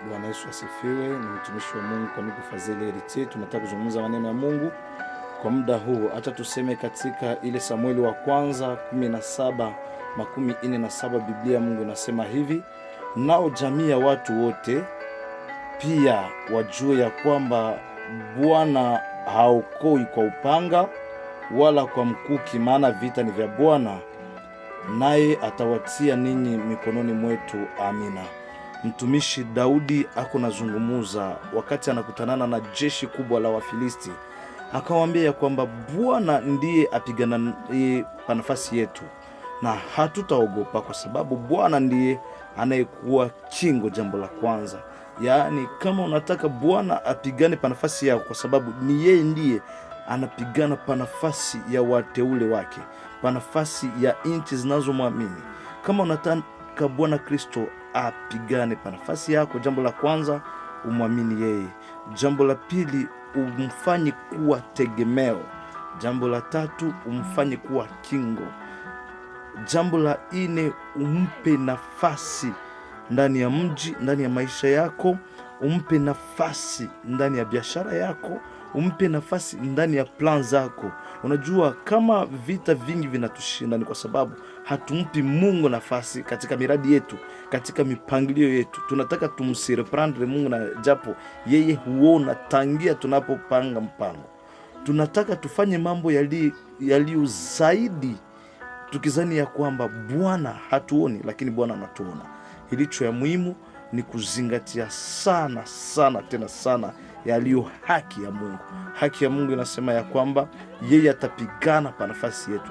Bwana Yesu asifiwe. Ni mtumishi wa Mungu kwa Niku Fazili Eritier. Tunataka kuzungumza maneno ya Mungu kwa muda huu. Acha tuseme katika ile Samueli wa kwanza 17:47 Biblia Mungu inasema hivi: nao jamii ya watu wote pia wajue ya kwamba Bwana haokoi kwa upanga wala kwa mkuki, maana vita ni vya Bwana, naye atawatia ninyi mikononi mwetu. Amina. Mtumishi Daudi ako nazungumuza wakati anakutanana na jeshi kubwa la Wafilisti, akawaambia ya kwamba Bwana ndiye apigana kwa nafasi yetu na hatutaogopa, kwa sababu Bwana ndiye anayekuwa kingo. Jambo la kwanza, yaani kama unataka Bwana apigane pa nafasi yako, kwa sababu ni yeye ndiye anapigana pa nafasi ya wateule wake, pa nafasi ya nchi zinazomwamini. Kama unataka Bwana Kristo apigane pa nafasi yako, jambo la kwanza umwamini yeye. Jambo la pili, umfanye kuwa tegemeo. Jambo la tatu, umfanye kuwa kingo. Jambo la nne, umpe nafasi ndani ya mji, ndani ya maisha yako. Umpe nafasi ndani ya biashara yako. Umpe nafasi ndani ya plan zako. Unajua kama vita vingi vinatushinda ni kwa sababu hatumpi Mungu nafasi katika miradi yetu, katika mipangilio yetu. Tunataka tumsireprendre Mungu, na japo yeye huona tangia tunapopanga mpango. Tunataka tufanye mambo yaliyo zaidi, tukizani ya kwamba Bwana hatuoni, lakini Bwana anatuona. Hilicho ya muhimu ni kuzingatia sana sana tena sana yaliyo haki ya Mungu. Haki ya Mungu inasema ya kwamba yeye atapigana pa nafasi yetu.